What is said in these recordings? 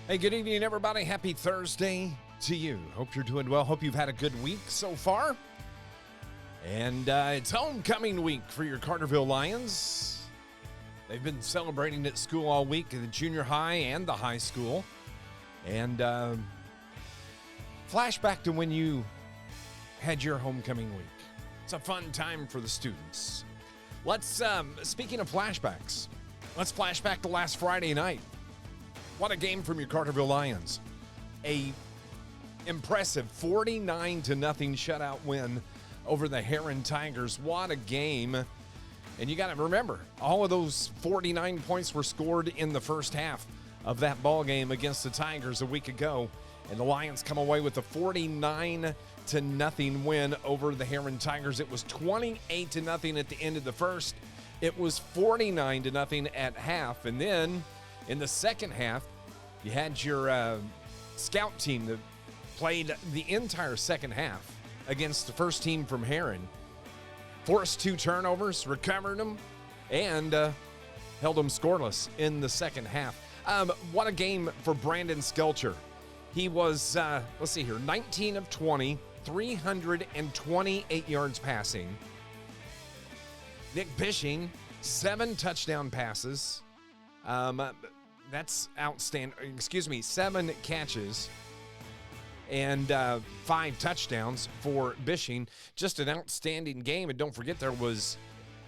Hey, good evening, everybody. Happy Thursday to you. Hope you're doing well. Hope you've had a good week so far. And it's homecoming week for your Carterville Lions. They've been celebrating at school all week, in the junior high and the high school. And flashback to when you had your homecoming week. It's a fun time for the students. Let's, speaking of flashbacks, let's flash back to last Friday night. What a game from your Carterville Lions. A impressive 49-0 shutout win over the Heron Tigers. What a game. And you got to remember, all of those 49 points were scored in the first half of that ball game against the Tigers a week ago. And the Lions come away with a 49-0 win over the Heron Tigers. It was 28-0 at the end of the first. It was 49-0 at half. And then in the second half, you had your scout team that played the entire second half against the first team from Heron. Forced 2 turnovers, recovered them, and held them scoreless in the second half. What a game for Brandon Skelcher. He was, 19 of 20, 328 yards passing. Nick Bishing, 7 touchdown passes. That's outstanding. 7 catches and 5 touchdowns for Bishing. Just an outstanding game. And don't forget, there was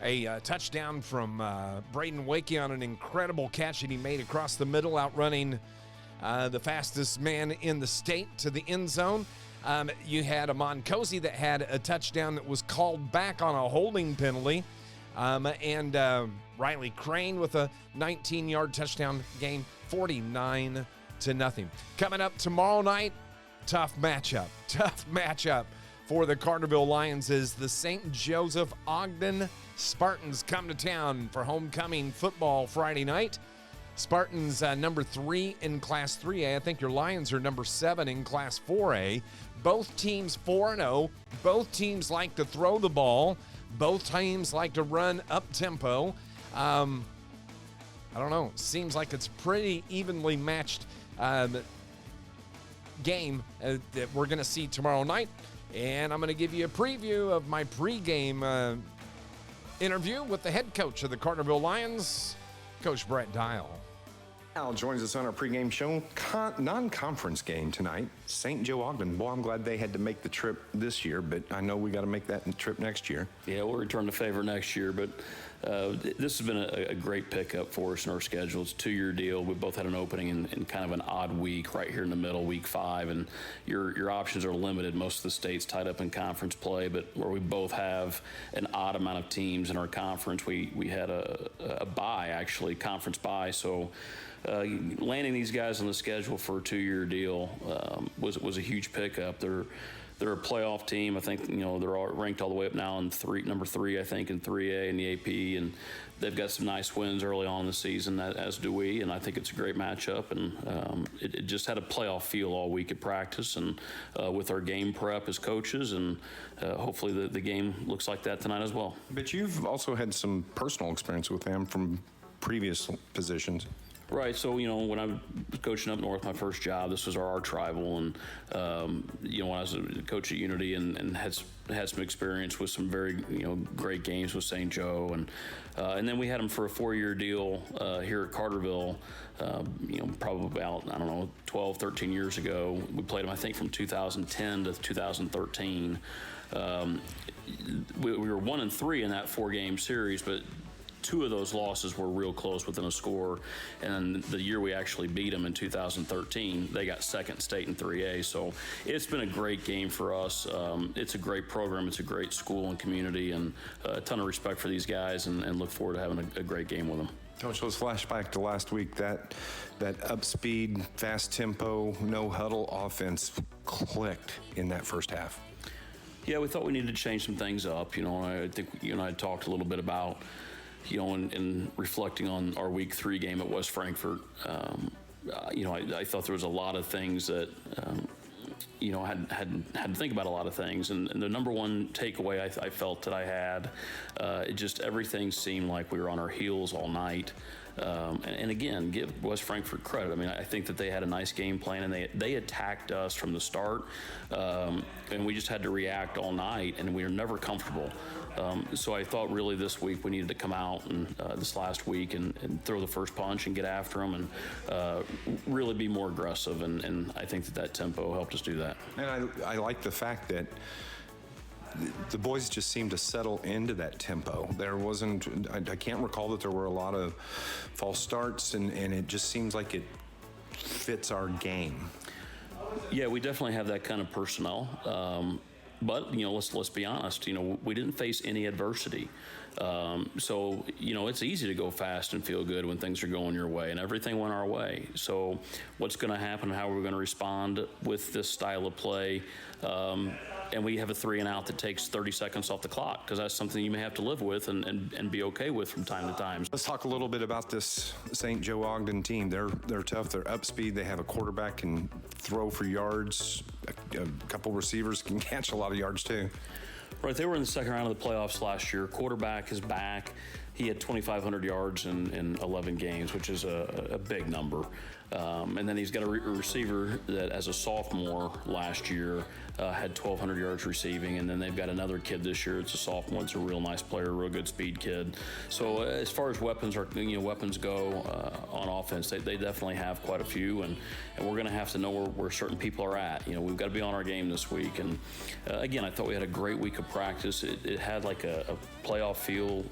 a touchdown from Braden Wakey on an incredible catch that he made across the middle, outrunning the fastest man in the state to the end zone. You had Amon Cozy that had a touchdown that was called back on a holding penalty. And Riley Crane with a 19-yard touchdown game, 49-0. Coming up tomorrow night, tough matchup for the Carterville Lions as the St. Joseph-Ogden Spartans come to town for homecoming football Friday night. Spartans number 3 in Class 3A. I think your Lions are number 7 in Class 4A. Both teams 4-0. Both teams like to throw the ball. Both teams like to run up-tempo. I don't know. Seems like it's pretty evenly matched game that we're going to see tomorrow night. And I'm going to give you a preview of my pregame interview with the head coach of the Carterville Lions, Coach Brett Dial. Al joins us on our pregame show. Non-conference game tonight. St. Joe Ogden. Boy, I'm glad they had to make the trip this year, but I know we got to make that trip next year. Yeah, we'll return the favor next year, but this has been a great pickup for us in our schedule. It's a 2-year deal. We both had an opening in kind of an odd week right here in the middle, week 5, and your options are limited. Most of the states tied up in conference play, but where we both have an odd amount of teams in our conference, we had a bye, actually, conference bye, so landing these guys on the schedule for a 2-year deal was a huge pickup. They're a playoff team. I think they're all ranked all the way up now in number 3, I think, in 3A in the AP, and they've got some nice wins early on in the season, as do we. And I think it's a great matchup, and it just had a playoff feel all week at practice and with our game prep as coaches, and hopefully the game looks like that tonight as well. But you've also had some personal experience with them from previous positions. Right. So, when I was coaching up north, my first job, this was our arch rival. And, when I was a coach at Unity and had some experience with some very, great games with St. Joe. And then we had him for a 4-year deal here at Carterville, probably about, 12, 13 years ago. We played him, I think, from 2010 to 2013. We were 1-3 in that 4-game series, but 2 of those losses were real close within a score, and the year we actually beat them in 2013, they got second state in 3A. So it's been a great game for us. It's a great program. It's a great school and community, and a ton of respect for these guys, and look forward to having a great game with them. Coach, let's flash back to last week. That up speed, fast tempo, no huddle offense clicked in that first half. Yeah, we thought we needed to change some things up. I think you and I talked a little bit about, in reflecting on our week 3 game at West Frankfort, I thought there was a lot of things that had to think about a lot of things. And the number one takeaway I felt that I had, it just everything seemed like we were on our heels all night. And again, give West Frankfort credit. I mean, I think that they had a nice game plan, and they attacked us from the start, and we just had to react all night, and we were never comfortable. So I thought really this week we needed to come out and this last week and throw the first punch and get after them and really be more aggressive. And I think that tempo helped us do that. And I like the fact that the boys just seemed to settle into that tempo. There wasn't, I can't recall that there were a lot of false starts, and it just seems like it fits our game. Yeah, we definitely have that kind of personnel. But, let's be honest, we didn't face any adversity. So, it's easy to go fast and feel good when things are going your way, and everything went our way. So what's going to happen, how are we going to respond with this style of play? And we have a 3 and out that takes 30 seconds off the clock, because that's something you may have to live with and be okay with from time to time. Let's talk a little bit about this St. Joe Ogden team. They're tough. They're up speed. They have a quarterback can throw for yards. A couple receivers can catch a lot of yards too. Right, they were in the second round of the playoffs last year. Quarterback is back. He had 2,500 yards in 11 games, which is a big number. And then he's got a receiver that, as a sophomore last year, had 1,200 yards receiving. And then they've got another kid this year. It's a sophomore. It's a real nice player, real good speed kid. So as far as weapons go on offense, they definitely have quite a few. And we're going to have to know where certain people are at. We've got to be on our game this week. And again, I thought we had a great week of practice. It had like a playoff feel.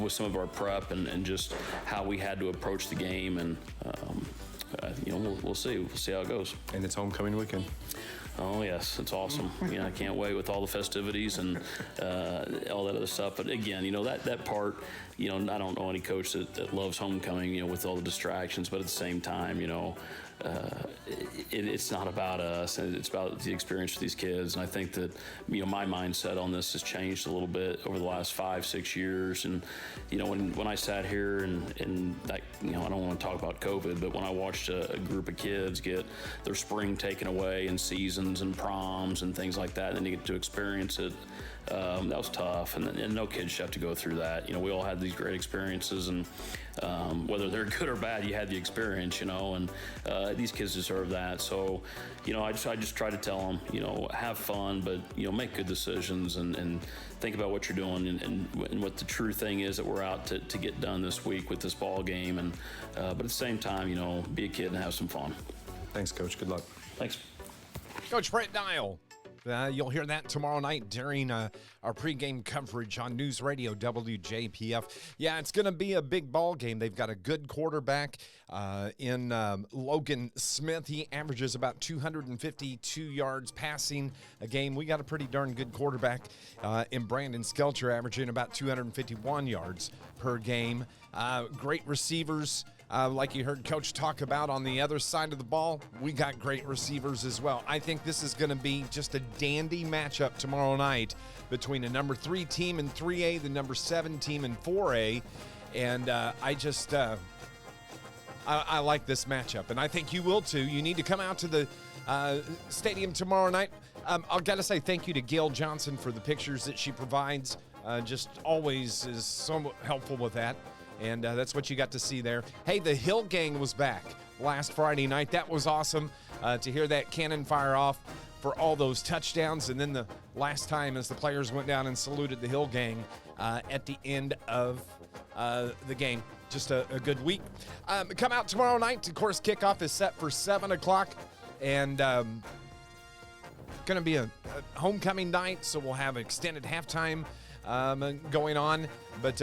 With some of our prep and just how we had to approach the game, and we'll see. We'll see how it goes. And it's homecoming weekend. Oh yes, it's awesome. I can't wait with all the festivities and all that other stuff. But again, that part, I don't know any coach that loves homecoming, with all the distractions. But at the same time, it's not about us. It's about the experience for these kids. And I think that, my mindset on this has changed a little bit over the last 5-6 years. And, when I sat here and that, I don't want to talk about COVID, but when I watched a group of kids get their spring taken away and seasons and proms and things like that, and then you get to experience it, that was tough, and no kid should have to go through that. We all had these great experiences, and whether they're good or bad, you had the experience, and these kids deserve that. So, I just try to tell them, have fun, but make good decisions and think about what you're doing and what the true thing is that we're out to get done this week with this ball game, and but at the same time, be a kid and have some fun. Thanks, Coach. Good luck. Thanks, Coach Brett Dial. You'll hear that tomorrow night during our pregame coverage on News Radio WJPF. Yeah, it's going to be a big ball game. They've got a good quarterback in Logan Smith. He averages about 252 yards passing a game. We got a pretty darn good quarterback in Brandon Skelcher, averaging about 251 yards per game. Great receivers. Like you heard Coach talk about on the other side of the ball, we got great receivers as well. I think this is going to be just a dandy matchup tomorrow night between the number 3 team in 3A, the number 7 team in 4A, and I like this matchup, and I think you will too. You need to come out to the stadium tomorrow night. I've got to say thank you to Gail Johnson for the pictures that she provides. Just always is so helpful with that. And that's what you got to see there. Hey, the Hill Gang was back last Friday night. That was awesome to hear that cannon fire off for all those touchdowns. And then the last time as the players went down and saluted the Hill Gang at the end of the game. Just a good week. Come out tomorrow night. Of course, kickoff is set for 7 o'clock. And going to be a homecoming night, so we'll have extended halftime going on. But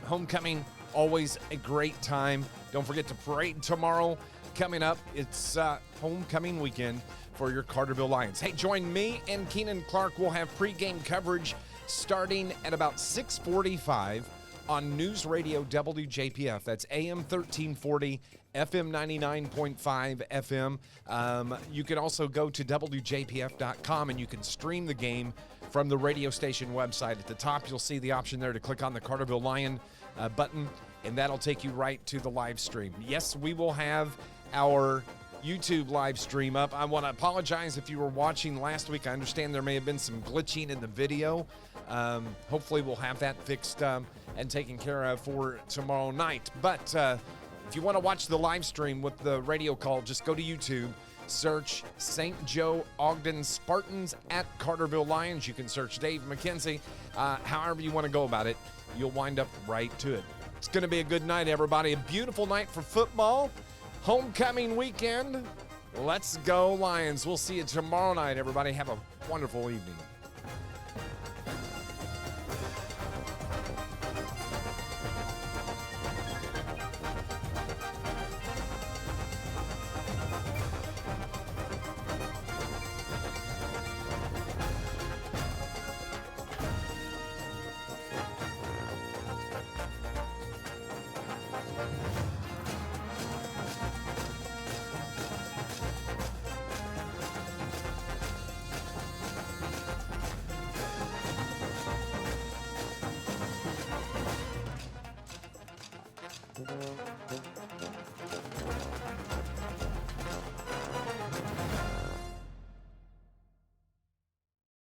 homecoming, always a great time. Don't forget to parade tomorrow. Coming up, it's homecoming weekend for your Carterville Lions. Hey, join me and Keenan Clark. We'll have pregame coverage starting at about 6:45 on News Radio WJPF. That's AM 1340, FM 99.5 FM. You can also go to WJPF.com and you can stream the game from the radio station website. At the top, you'll see the option there to click on the Carterville Lion button, and that'll take you right to the live stream. Yes, we will have our YouTube live stream up. I want to apologize if you were watching last week. I understand there may have been some glitching in the video. Hopefully we'll have that fixed and taken care of for tomorrow night. But if you want to watch the live stream with the radio call, just go to YouTube, search St. Joe-Ogden Spartans at Carterville Lions. You can search Dave McKenzie. However you want to go about it, you'll wind up right to it. It's going to be a good night, everybody. A beautiful night for football. Homecoming weekend. Let's go, Lions. We'll see you tomorrow night, everybody. Have a wonderful evening.